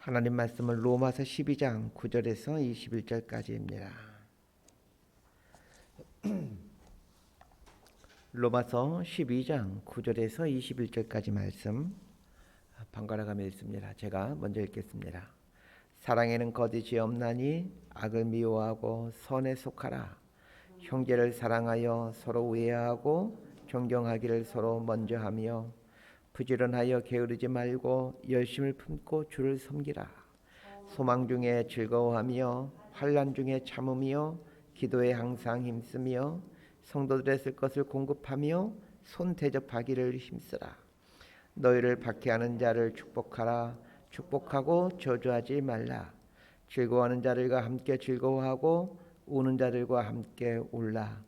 하나님 말씀은 로마서 12장 9절에서 21절까지입니다. 로마서 12장 9절에서 21절까지 말씀 번갈아가며 읽습니다. 제가 먼저 읽겠습니다. 사랑에는 거짓이 없나니 악을 미워하고 선에 속하라. 형제를 사랑하여 서로 우애하고 존경하기를 서로 먼저 하며 부지런하여 게으르지 말고 열심을 품고 주를 섬기라. 소망 중에 즐거워하며 환난 중에 참으며 기도에 항상 힘쓰며 성도들의 쓸 것을 공급하며 손 대접하기를 힘쓰라. 너희를 박해하는 자를 축복하라. 축복하고 저주하지 말라. 즐거워하는 자들과 함께 즐거워하고 우는 자들과 함께 울라.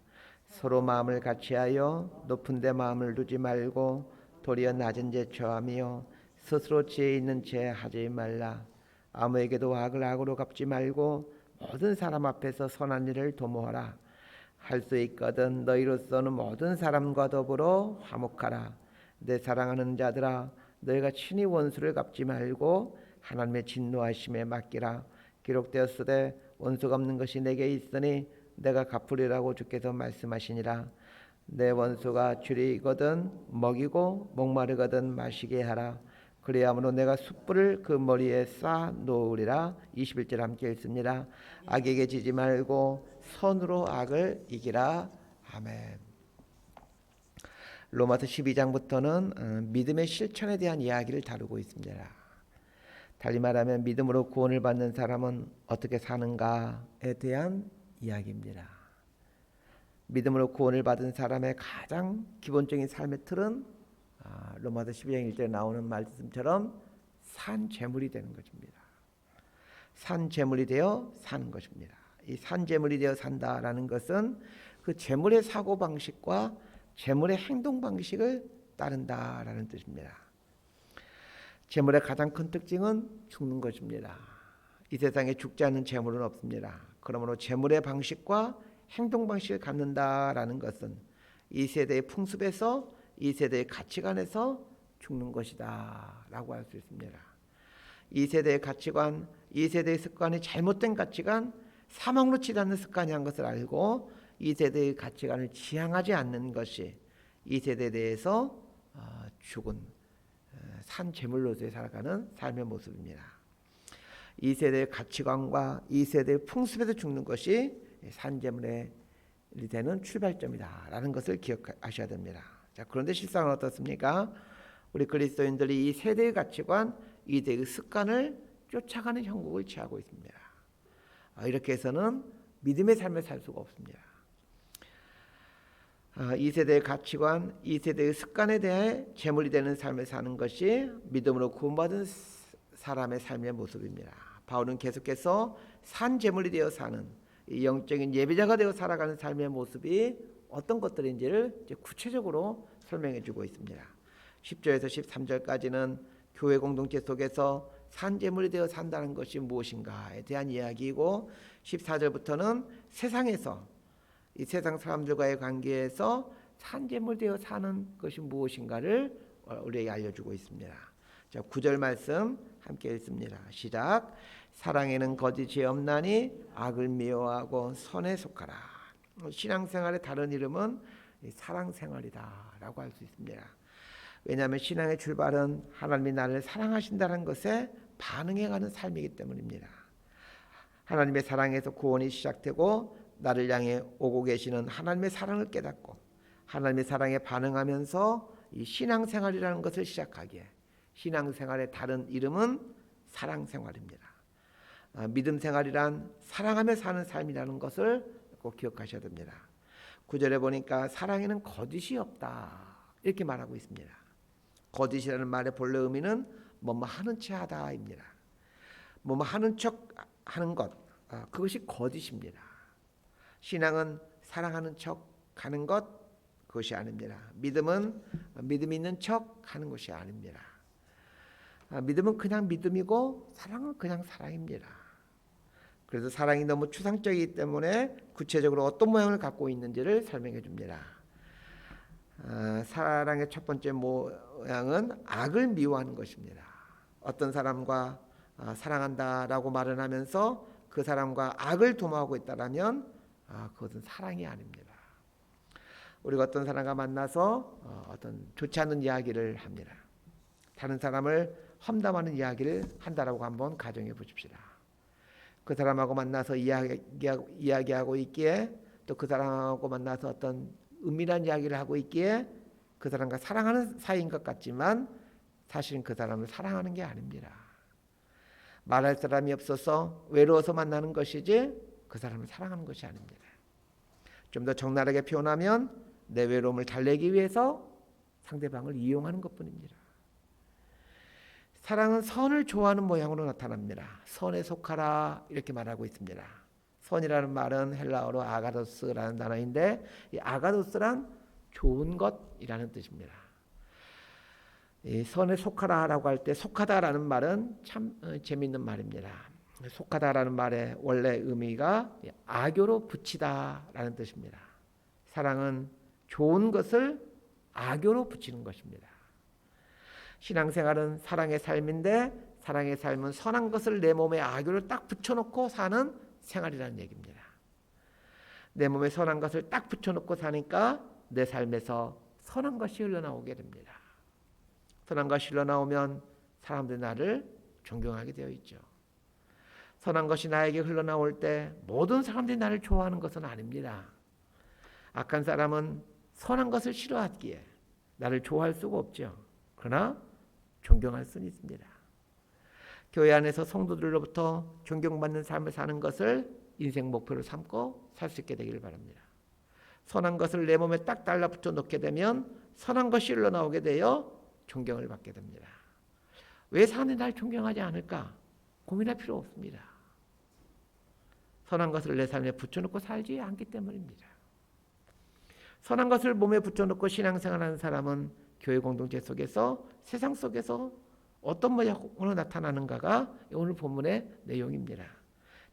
서로 마음을 같이하여 높은 데 마음을 두지 말고 도리어 낮은 데 처하며 스스로 지혜 있는 채 하지 말라. 아무에게도 악을 악으로 갚지 말고 모든 사람 앞에서 선한 일을 도모하라. 할 수 있거든 너희로서는 모든 사람과 더불어 화목하라. 내 사랑하는 자들아, 너희가 친히 원수를 갚지 말고 하나님의 진노하심에 맡기라. 기록되었으되 원수 갚는 것이 내게 있으니 내가 갚으리라고 주께서 말씀하시니라. 내 원수가 줄이거든 먹이고 목마르거든 마시게 하라. 그리함으로 내가 숯불을 그 머리에 쌓아 놓으리라. 21절 함께 읽습니다. 악에게 지지 말고 선으로 악을 이기라. 아멘. 로마서 12장부터는 믿음의 실천에 대한 이야기를 다루고 있습니다. 달리 말하면 믿음으로 구원을 받는 사람은 어떻게 사는가에 대한 이야기입니다. 믿음으로 구원을 받은 사람의 가장 기본적인 삶의 틀은 로마서 12장 1절에 나오는 말씀처럼 산 제물이 되는 것입니다. 산 제물이 되어 사는 것입니다. 이 산 제물이 되어 산다라는 것은 그 제물의 사고방식과 제물의 행동방식을 따른다라는 뜻입니다. 제물의 가장 큰 특징은 죽는 것입니다. 이 세상에 죽지 않는 제물은 없습니다. 그러므로 제물의 방식과 행동 방식을 갖는다라는 것은 이 세대의 풍습에서 이 세대의 가치관에서 죽는 것이다 라고 할 수 있습니다. 이 세대의 가치관, 이 세대의 습관이 잘못된 가치관, 사망으로 치닫는 습관이 한 것을 알고 이 세대의 가치관을 지향하지 않는 것이 이 세대에 대해서 죽은 산 제물로서 살아가는 삶의 모습입니다. 이 세대의 가치관과 이 세대의 풍습에서 죽는 것이 산제물이 되는 출발점이다라는 것을 기억하셔야 됩니다. 자, 그런데 실상은 어떻습니까? 우리 그리스도인들이 이 세대의 가치관, 이 세대의 습관을 쫓아가는 형국을 취하고 있습니다. 이렇게 해서는 믿음의 삶을 살 수가 없습니다. 이 세대의 가치관, 이 세대의 습관에 대해 제물이 되는 삶을 사는 것이 믿음으로 구원받은 사람의 삶의 모습입니다. 바울은 계속해서 산 제물이 되어 사는 영적인 예배자가 되어 살아가는 삶의 모습이 어떤 것들인지를 이제 구체적으로 설명해 주고 있습니다. 10절에서 13절까지는 교회 공동체 속에서 산제물이 되어 산다는 것이 무엇인가에 대한 이야기이고 14절부터는 세상에서 이 세상 사람들과의 관계에서 산제물이 되어 사는 것이 무엇인가를 우리에게 알려주고 있습니다. 자, 9절 말씀 함께 읽습니다. 시작. 사랑에는 거짓이 없나니 악을 미워하고 선에 속하라. 신앙생활의 다른 이름은 사랑생활이다라고 할 수 있습니다. 왜냐하면 신앙의 출발은 하나님이 나를 사랑하신다는 것에 반응해가는 삶이기 때문입니다. 하나님의 사랑에서 구원이 시작되고 나를 향해 오고 계시는 하나님의 사랑을 깨닫고 하나님의 사랑에 반응하면서 이 신앙생활이라는 것을 시작하기에 신앙생활의 다른 이름은 사랑생활입니다. 믿음 생활이란 사랑하며 사는 삶이라는 것을 꼭 기억하셔야 됩니다. 9절에 보니까 사랑에는 거짓이 없다 이렇게 말하고 있습니다. 거짓이라는 말의 본래 의미는 뭐뭐 하는 체 하다입니다. 뭐뭐 하는 척 하는 것, 그것이 거짓입니다. 신앙은 사랑하는 척 하는 것, 그것이 아닙니다. 믿음은 믿음 있는 척 하는 것이 아닙니다. 믿음은 그냥 믿음이고 사랑은 그냥 사랑입니다. 그래서 사랑이 너무 추상적이기 때문에 구체적으로 어떤 모양을 갖고 있는지를 설명해 줍니다. 사랑의 첫 번째 모양은 악을 미워하는 것입니다. 어떤 사람과 사랑한다라고 말을 하면서 그 사람과 악을 도모하고 있다라면 그것은 사랑이 아닙니다. 우리가 어떤 사람과 만나서 어떤 좋지 않은 이야기를 합니다. 다른 사람을 험담하는 이야기를 한다라고 한번 가정해 보십시다. 그 사람하고 만나서 이야기하고 있기에 또 그 사람하고 만나서 어떤 은밀한 이야기를 하고 있기에 그 사람과 사랑하는 사이인 것 같지만 사실은 그 사람을 사랑하는 게 아닙니다. 말할 사람이 없어서 외로워서 만나는 것이지 그 사람을 사랑하는 것이 아닙니다. 좀 더 적나라하게 표현하면 내 외로움을 달래기 위해서 상대방을 이용하는 것뿐입니다. 사랑은 선을 좋아하는 모양으로 나타납니다. 선에 속하라 이렇게 말하고 있습니다. 선이라는 말은 헬라어로 아가도스라는 단어인데 이 아가도스란 좋은 것이라는 뜻입니다. 이 선에 속하라라고 할 때 속하다라는 말은 참 재미있는 말입니다. 속하다라는 말의 원래 의미가 악교로 붙이다라는 뜻입니다. 사랑은 좋은 것을 악교로 붙이는 것입니다. 신앙생활은 사랑의 삶인데 사랑의 삶은 선한 것을 내 몸에 악교를 딱 붙여놓고 사는 생활이라는 얘기입니다. 내 몸에 선한 것을 딱 붙여놓고 사니까 내 삶에서 선한 것이 흘러나오게 됩니다. 선한 것이 흘러나오면 사람들이 나를 존경하게 되어 있죠. 선한 것이 나에게 흘러나올 때 모든 사람들이 나를 좋아하는 것은 아닙니다. 악한 사람은 선한 것을 싫어하기에 나를 좋아할 수가 없죠. 그러나 존경할 수는 있습니다. 교회 안에서 성도들로부터 존경받는 삶을 사는 것을 인생 목표로 삼고 살 수 있게 되기를 바랍니다. 선한 것을 내 몸에 딱 달라붙여 놓게 되면 선한 것이 흘러나오게 되어 존경을 받게 됩니다. 왜 사람들이 날 존경하지 않을까? 고민할 필요 없습니다. 선한 것을 내 삶에 붙여놓고 살지 않기 때문입니다. 선한 것을 몸에 붙여놓고 신앙생활하는 사람은 교회 공동체 속에서 세상 속에서 어떤 모양으로 나타나는가가 오늘 본문의 내용입니다.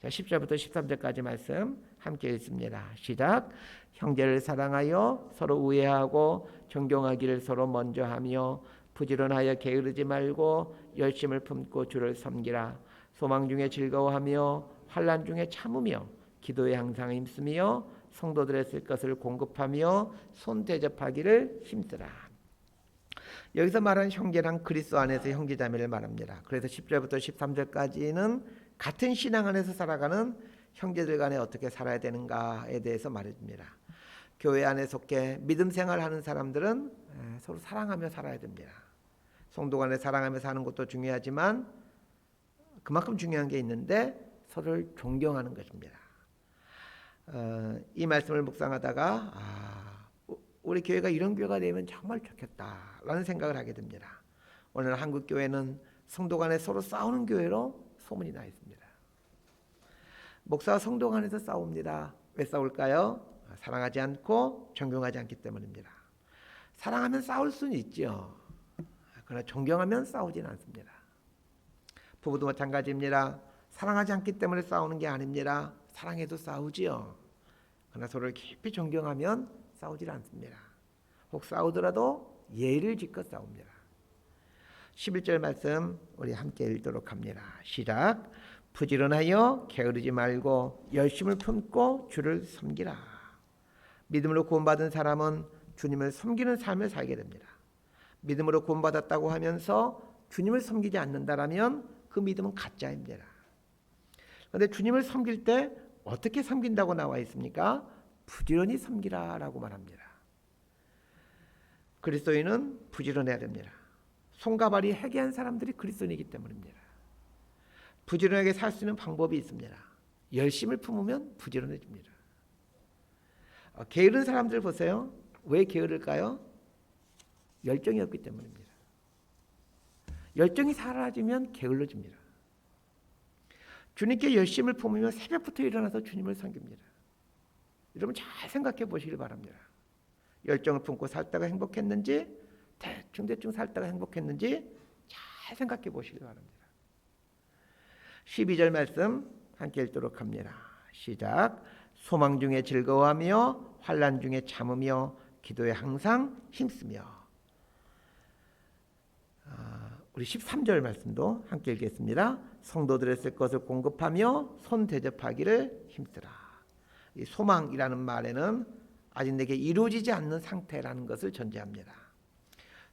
자, 10절부터 13절까지 말씀 함께 읽습니다. 시작. 형제를 사랑하여 서로 우애하고 존경하기를 서로 먼저 하며 부지런하여 게으르지 말고 열심을 품고 주를 섬기라. 소망 중에 즐거워하며 환난 중에 참으며 기도에 항상 힘쓰며 성도들의 쓸 것을 공급하며 손 대접하기를 힘쓰라. 여기서 말하는 형제란 그리스도 안에서 형제자매를 말합니다. 그래서 10절부터 13절까지는 같은 신앙 안에서 살아가는 형제들 간에 어떻게 살아야 되는가에 대해서 말해줍니다. 교회 안에 속해 믿음 생활하는 사람들은 서로 사랑하며 살아야 됩니다. 성도 간에 사랑하며 사는 것도 중요하지만 그만큼 중요한 게 있는데 서로를 존경하는 것입니다. 이 말씀을 묵상하다가 우리 교회가 이런 교회가 되면 정말 좋겠다라는 생각을 하게 됩니다. 오늘 한국 교회는 성도 간에 서로 싸우는 교회로 소문이 나 있습니다. 목사와 성도 간에서 싸웁니다. 왜 싸울까요? 사랑하지 않고 존경하지 않기 때문입니다. 사랑하면 싸울 수는 있죠. 그러나 존경하면 싸우지는 않습니다. 부부도 마찬가지입니다. 사랑하지 않기 때문에 싸우는 게 아닙니다. 사랑해도 싸우지요. 그러나 서로를 깊이 존경하면 싸우지 않습니다. 혹 싸우더라도 예의를 지켜 싸웁니다. 11절 말씀 우리 함께 읽도록 합니다. 시작. 부지런하여 게으르지 말고 열심을 품고 주를 섬기라. 믿음으로 구원받은 사람은 주님을 섬기는 삶을 살게 됩니다. 믿음으로 구원받았다고 하면서 주님을 섬기지 않는다라면 그 믿음은 가짜입니다. 그런데 주님을 섬길 때 어떻게 섬긴다고 나와 있습니까? 부지런히 섬기라라고 말합니다. 그리스도인은 부지런해야 됩니다. 손과 발이 해괴한 사람들이 그리스도인이기 때문입니다. 부지런하게 살 수 있는 방법이 있습니다. 열심을 품으면 부지런해집니다. 게으른 사람들 보세요. 왜 게으를까요? 열정이 없기 때문입니다. 열정이 사라지면 게을러집니다. 주님께 열심을 품으면 새벽부터 일어나서 주님을 섬깁니다. 여러분 잘 생각해 보시길 바랍니다. 열정을 품고 살다가 행복했는지 대충 살다가 행복했는지 잘 생각해 보시길 바랍니다. 12절 말씀 함께 읽도록 합니다. 시작. 소망 중에 즐거워하며 환난 중에 참으며 기도에 항상 힘쓰며. 우리 13절 말씀도 함께 읽겠습니다. 성도들의 쓸 것을 공급하며 손 대접하기를 힘쓰라. 이 소망이라는 말에는 아직 내게 이루어지지 않는 상태라는 것을 전제합니다.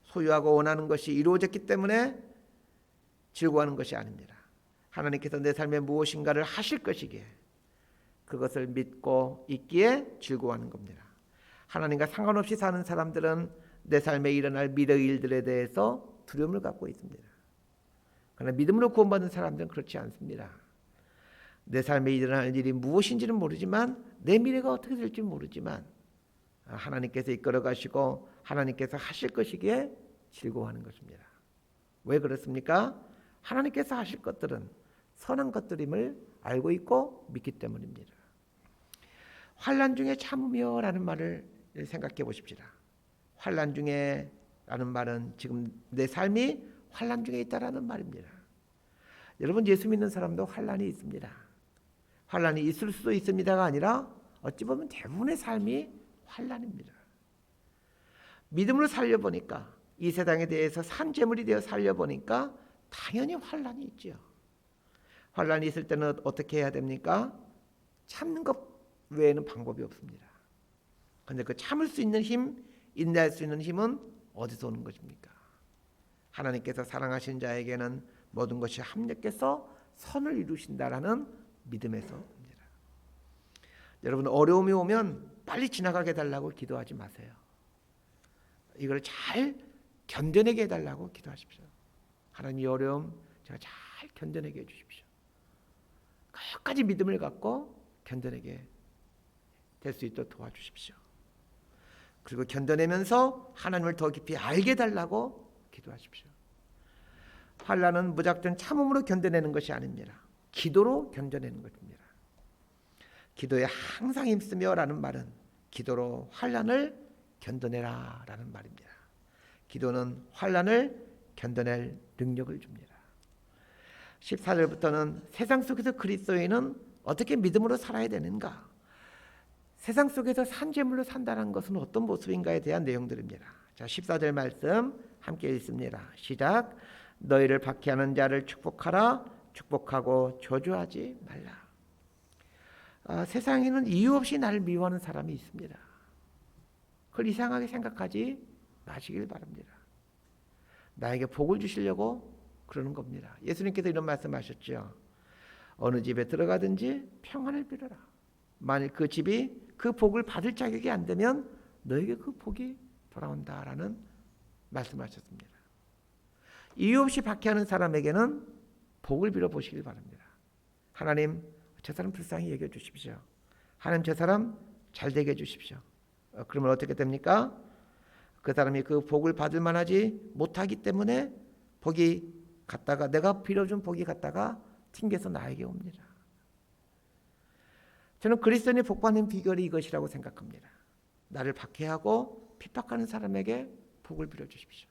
소유하고 원하는 것이 이루어졌기 때문에 즐거워하는 것이 아닙니다. 하나님께서 내 삶에 무엇인가를 하실 것이기에 그것을 믿고 있기에 즐거워하는 겁니다. 하나님과 상관없이 사는 사람들은 내 삶에 일어날 미래의 일들에 대해서 두려움을 갖고 있습니다. 그러나 믿음으로 구원받은 사람들은 그렇지 않습니다. 내 삶에 일어날 일이 무엇인지는 모르지만 내 미래가 어떻게 될지 모르지만 하나님께서 이끌어 가시고 하나님께서 하실 것이기에 즐거워하는 것입니다. 왜 그렇습니까? 하나님께서 하실 것들은 선한 것들임을 알고 있고 믿기 때문입니다. 환난 중에 참으며라는 말을 생각해 보십시다. 환난 중에 라는 말은 지금 내 삶이 환난 중에 있다라는 말입니다. 여러분, 예수 믿는 사람도 환난이 있습니다. 환난이 있을 수도 있습니다가 아니라 어찌 보면 대부분의 삶이 환난입니다. 믿음으로 살려보니까 이 세상에 대해서 산 제물이 되어 살려보니까 당연히 환난이 있죠. 환난이 있을 때는 어떻게 해야 됩니까? 참는 것 외에는 방법이 없습니다. 그런데 그 참을 수 있는 힘, 인내할 수 있는 힘은 어디서 오는 것입니까? 하나님께서 사랑하신 자에게는 모든 것이 합력해서 선을 이루신다라는 믿음에서 옵니다. 여러분, 어려움이 오면 빨리 지나가게 해달라고 기도하지 마세요. 이걸 잘 견뎌내게 해달라고 기도하십시오. 하나님, 이 어려움 제가 잘 견뎌내게 해주십시오. 끝까지 믿음을 갖고 견뎌내게 될 수 있도록 도와주십시오. 그리고 견뎌내면서 하나님을 더 깊이 알게 해달라고 기도하십시오. 환난은 무작정 참음으로 견뎌내는 것이 아닙니다. 기도로 견뎌내는 것입니다. 기도에 항상 힘쓰며라는 말은 기도로 환난을 견뎌내라 라는 말입니다. 기도는 환난을 견뎌낼 능력을 줍니다. 14절부터는 세상 속에서 그리스도인은 어떻게 믿음으로 살아야 되는가, 세상 속에서 산재물로 산다는 것은 어떤 모습인가에 대한 내용들입니다. 자, 14절 말씀 함께 읽습니다. 시작. 너희를 박해하는 자를 축복하라. 축복하고 저주하지 말라. 세상에는 이유 없이 나를 미워하는 사람이 있습니다. 그걸 이상하게 생각하지 마시길 바랍니다. 나에게 복을 주시려고 그러는 겁니다. 예수님께서 이런 말씀하셨죠. 어느 집에 들어가든지 평안을 빌어라. 만일 그 집이 그 복을 받을 자격이 안 되면 너에게 그 복이 돌아온다라는 말씀하셨습니다. 이유 없이 박해하는 사람에게는 복을 빌어보시길 바랍니다. 하나님, 저 사람 불쌍히 여겨 주십시오. 하나님, 저 사람 잘 되게 해주십시오. 그러면 어떻게 됩니까? 그 사람이 그 복을 받을 만하지 못하기 때문에 복이 갔다가, 내가 빌어준 복이 갔다가 튕겨서 나에게 옵니다. 저는 그리스도인의 복받는 비결이 이것이라고 생각합니다. 나를 박해하고 핍박하는 사람에게 복을 빌어주십시오.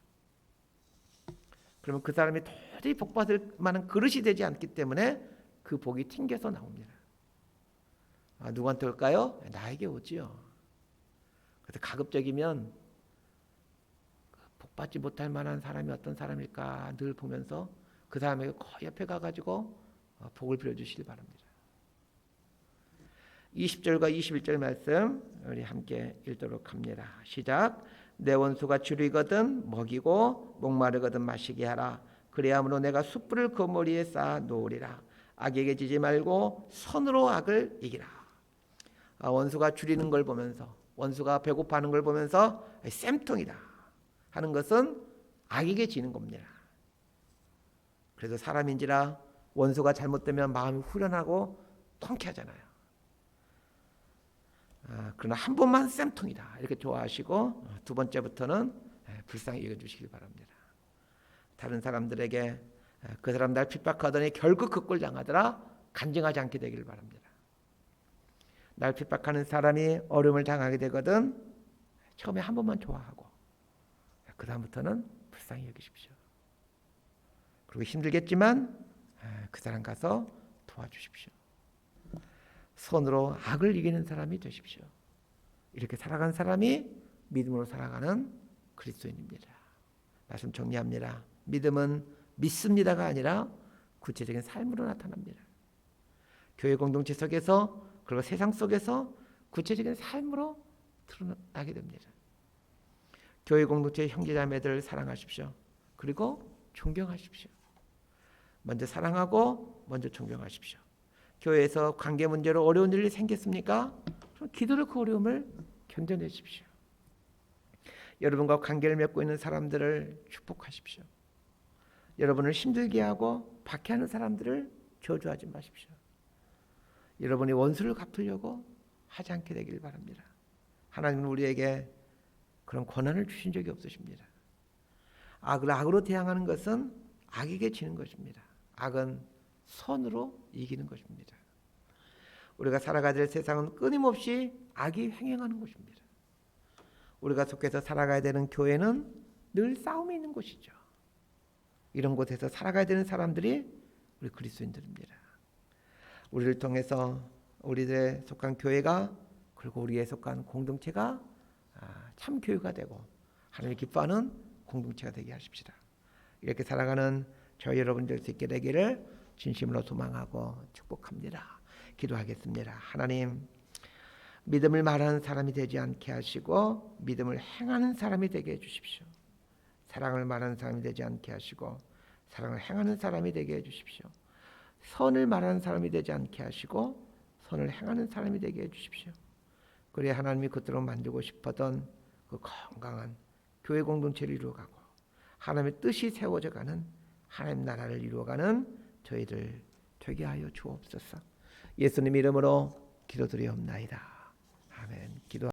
그러면 그 사람이 도저히 복받을 만한 그릇이 되지 않기 때문에 그 복이 튕겨서 나옵니다. 누구한테 올까요? 나에게 오지요. 그래서 가급적이면 복받지 못할 만한 사람이 어떤 사람일까 늘 보면서 그 사람에게 거의 옆에 가가지고 복을 빌어주시기 바랍니다. 20절과 21절 말씀 우리 함께 읽도록 합니다. 시작. 내 원수가 줄이거든 먹이고 목마르거든 마시게 하라. 그리함으로 내가 숯불을 그 머리에 쌓아 놓으리라. 악에게 지지 말고 선으로 악을 이기라. 원수가 줄이는 걸 보면서, 원수가 배고파하는 걸 보면서 쌤통이다 하는 것은 악에게 지는 겁니다. 그래서 사람인지라 원수가 잘못되면 마음이 후련하고 통쾌하잖아요. 그러나 한 번만 쌤통이다 이렇게 좋아하시고 두 번째부터는 불쌍히 여겨주시기 바랍니다. 다른 사람들에게 그 사람 날 핍박하더니 결국 그 꼴 당하더라 간증하지 않게 되기를 바랍니다. 날 핍박하는 사람이 어려움을 당하게 되거든 처음에 한 번만 좋아하고 그 다음부터는 불쌍히 여기십시오. 그리고 힘들겠지만 그 사람 가서 도와주십시오. 손으로 악을 이기는 사람이 되십시오. 이렇게 살아가는 사람이 믿음으로 살아가는 그리스도인입니다. 말씀 정리합니다. 믿음은 믿습니다가 아니라 구체적인 삶으로 나타납니다. 교회 공동체 속에서 그리고 세상 속에서 구체적인 삶으로 드러나게 됩니다. 교회 공동체 형제자매들을 사랑하십시오. 그리고 존경하십시오. 먼저 사랑하고 먼저 존경하십시오. 교회에서 관계 문제로 어려운 일이 생겼습니까? 그럼 기도로 그 어려움을 견뎌내십시오. 여러분과 관계를 맺고 있는 사람들을 축복하십시오. 여러분을 힘들게 하고 박해하는 사람들을 저주하지 마십시오. 여러분이 원수를 갚으려고 하지 않게 되길 바랍니다. 하나님은 우리에게 그런 권한을 주신 적이 없으십니다. 악을 악으로 대항하는 것은 악에게 지는 것입니다. 악은 선으로 이기는 것입니다. 우리가 살아가야 될 세상은 끊임없이 악이 횡행하는 것입니다. 우리가 속해서 살아가야 되는 교회는 늘 싸움이 있는 곳이죠. 이런 곳에서 살아가야 되는 사람들이 우리 그리스도인들입니다. 우리를 통해서 우리들의 속한 교회가 그리고 우리에 속한 공동체가 참 교회가 되고 하나님을 기뻐하는 공동체가 되게 하십시다. 이렇게 살아가는 저희 여러분들 수 있게 되기를 진심으로 소망하고 축복합니다. 기도하겠습니다. 하나님, 믿음을 말하는 사람이 되지 않게 하시고 믿음을 행하는 사람이 되게 해주십시오. 사랑을 말하는 사람이 되지 않게 하시고 사랑을 행하는 사람이 되게 해주십시오. 선을 말하는 사람이 되지 않게 하시고 선을 행하는 사람이 되게 해주십시오. 그래야 하나님이 그토록 만들고 싶었던 그 건강한 교회 공동체를 이루어가고 하나님의 뜻이 세워져가는 하나님 나라를 이루어가는 저희들 되게 하여 주옵소서. 예수님 이름으로 기도드리옵나이다. 아멘. 기도.